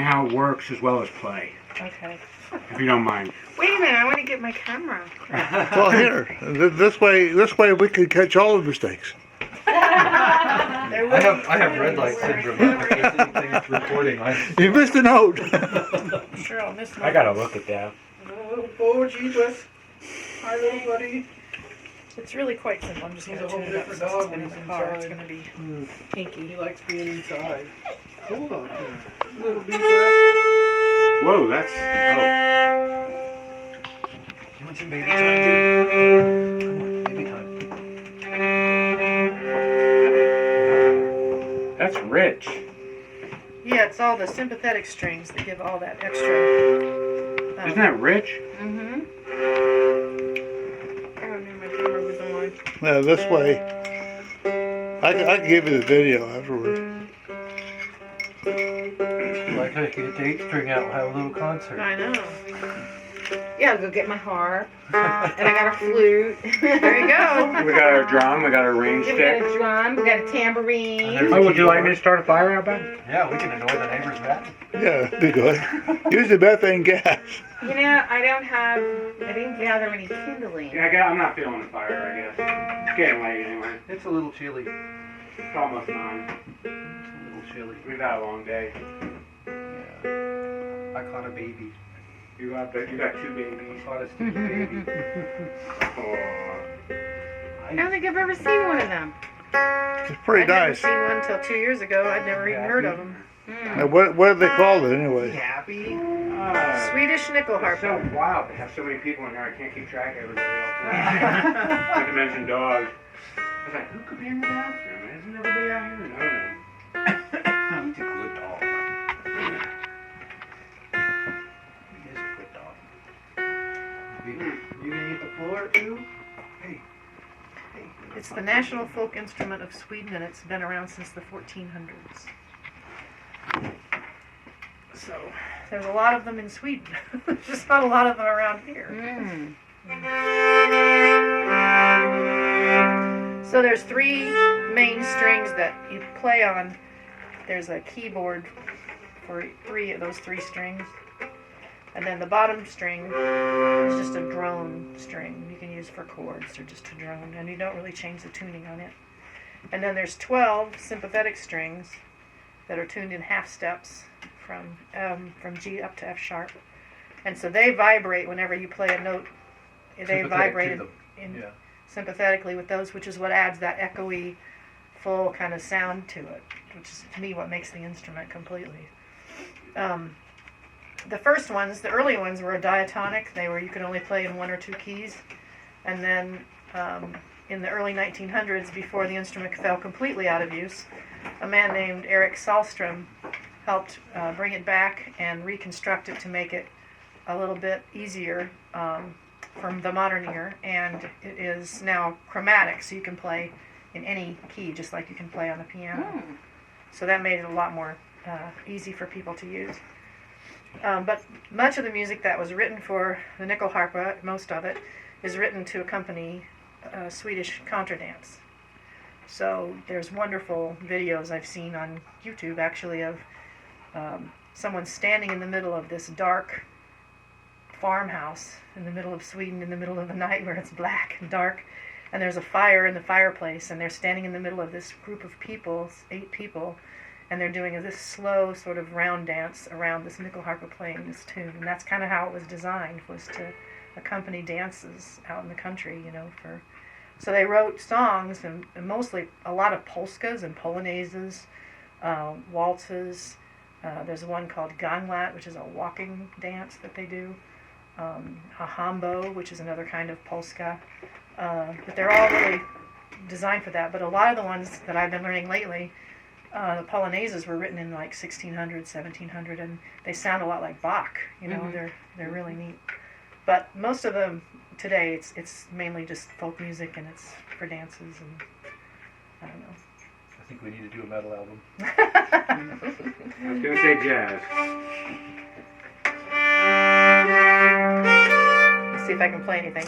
how it works as well as play, Okay. if you don't mind. Wait a minute, I want to get my camera. Well, here, this way we can catch all the mistakes. I have red light syndrome. Anything's recording. You missed a note. Sure, I'll miss I gotta look at that. Oh, Jesus. Hi, little buddy. It's really quite simple. I'm just going to He's a tune whole it up different since dog it's been in when the he's car. It's inside. going to be He kinky. likes being inside. Hold on here. Little beaver. Whoa, that's... You want some baby time, dude? Come on, baby time. Oh, that's rich. Yeah, it's all the sympathetic strings that give all that extra. Isn't that rich? Mm-hmm. I knew my camera was on. Now this way, I can give you the video afterwards. Like I could get the 8-string out and have a little concert. I know. Yeah, I'll go get my harp. And I got a flute. There you go. We got our drum, we got our range We got stick. a drum, we got a tambourine. Oh, would you like me to start a fire out back? Yeah, we can annoy the neighbors back. Yeah, be good. Use the methane gas. You know, I didn't gather any kindling. Yeah, I'm not feeling the fire, I guess. It's getting late anyway. It's a little chilly. It's almost 9. It's a little chilly. We've had a long day. Yeah. I caught a baby. You got 2 I babies. caught a sticky baby. Oh. I don't think I've ever seen one of them. It's pretty I'd never nice. seen one until 2 years ago. I'd never even heard of them. Now, what do they call it anyway? Happy? Swedish It's Nyckelharpa. so wild to have so many people in here. I can't keep track of everybody else. Not to mention dogs. I was like, who come here in the bathroom? Isn't everybody out here? No. He's a good dog. He is a good dog. You gonna eat the floor too? Hey. It's the national folk instrument of Sweden, and it's been around since the 1400s. So, there's a lot of them in Sweden. Just not a lot of them around here. So there's 3 main strings that you play on. There's a keyboard for 3 of those 3 strings. And then the bottom string is just a drone string you can use for chords or just to drone, and you don't really change the tuning on it. And then there's 12 sympathetic strings that are tuned in half steps from G up to F sharp. And so they vibrate whenever you play a note. They vibrate sympathetically with those, which is what adds that echoey, full kind of sound to it, which is to me what makes the instrument completely. The first ones, the early ones, were a diatonic. They were, you could only play in 1 or 2 keys. And then in the early 1900s, before the instrument fell completely out of use, a man named Eric Sahlström helped bring it back and reconstruct it to make it a little bit easier from the modern ear. And it is now chromatic, so you can play in any key, just like you can play on the piano. So that made it a lot more easy for people to use. But much of the music that was written for the Nyckelharpa, most of it, is written to accompany Swedish contradance. So there's wonderful videos I've seen on YouTube, actually, of someone standing in the middle of this dark farmhouse in the middle of Sweden in the middle of the night where it's black and dark, and there's a fire in the fireplace, and they're standing in the middle of this group of people, 8 people, and they're doing this slow sort of round dance around this Nyckelharpa playing this tune. And that's kind of how it was designed, was to accompany dances out in the country, you know. So they wrote songs, and mostly a lot of polskas and polonaises, waltzes. There's one called ganglat, which is a walking dance that they do. A hambo, which is another kind of polska. But they're all really designed for that. But a lot of the ones that I've been learning lately, the polonaises were written in like 1600, 1700, and they sound a lot like Bach. You know, they're really neat. But most of them today, it's mainly just folk music, and it's for dances, and I don't know. I think we need to do a metal album. I was going to say jazz. Let's see if I can play anything.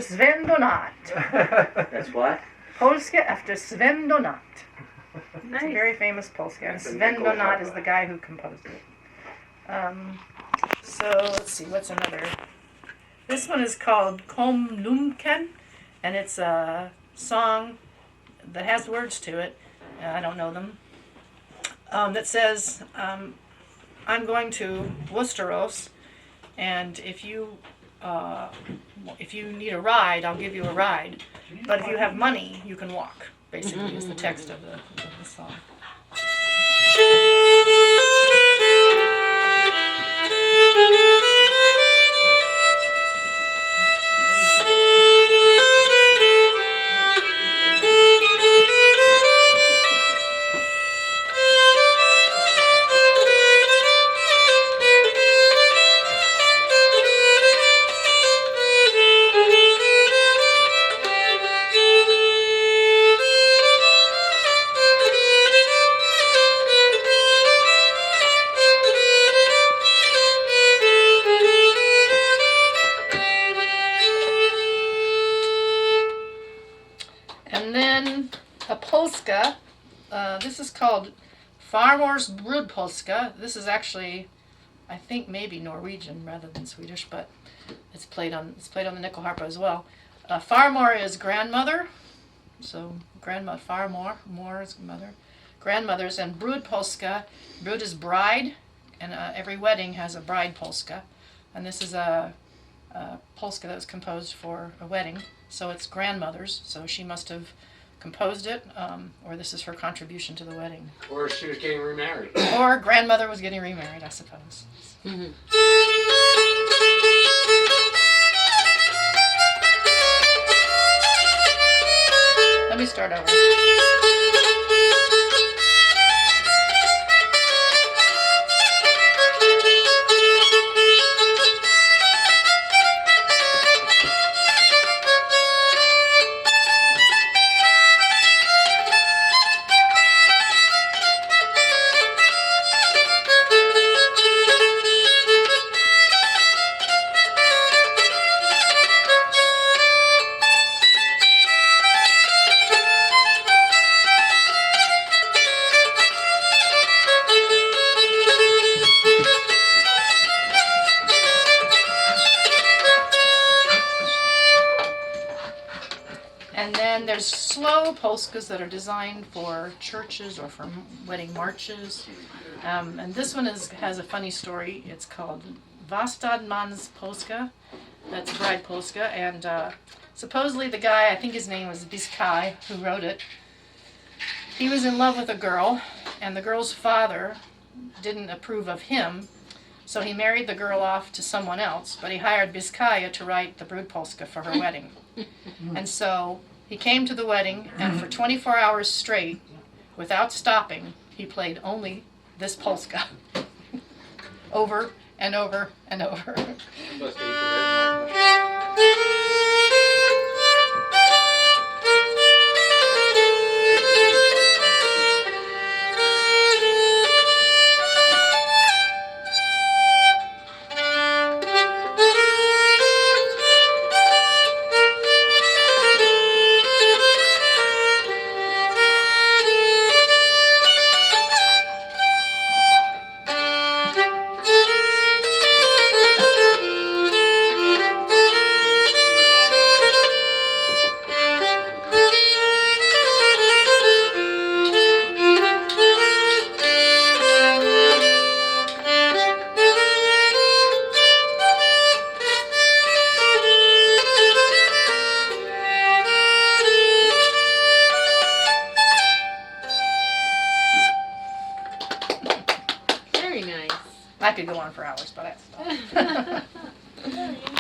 Sven Donat. That's what? Polska after Sven Donat. It's a Nice. very famous Polska, and That's a Sven Donat Nyckelharpa. is the guy who composed it. So let's see, what's another? This one is called Kom Lumken, and it's a song that has words to it. I don't know them. That says, "I'm going to Westeros, and if you need a ride, I'll give you a ride. But if you have money, you can walk." Basically, is the text of the song. And then a polska. This is called Farmors Brudpolska. This is actually, I think, maybe Norwegian rather than Swedish, but it's played on the Nyckelharpa as well. Farmor is grandmother, so grandma Farmor, mor is mother, grandmothers, and Brudpolska. Brud is bride, and every wedding has a bride polska, and this is a polska that was composed for a wedding. So it's grandmother's, so she must have composed it, or this is her contribution to the wedding. Or she was getting remarried. Or grandmother was getting remarried, I suppose. Let me start over. And then there's slow polskas that are designed for churches or for wedding marches. And this one has a funny story. It's called Vastadmans Polska. That's bride polska. And supposedly the guy, I think his name was Biscay, who wrote it, he was in love with a girl, and the girl's father didn't approve of him. So he married the girl off to someone else, but he hired Biscaya to write the Brud Polska for her wedding. And so he came to the wedding, and for 24 hours straight, without stopping, he played only this polska. Over and over and over. Must eat the red much. Very nice. I could go on for hours, but I have to stop.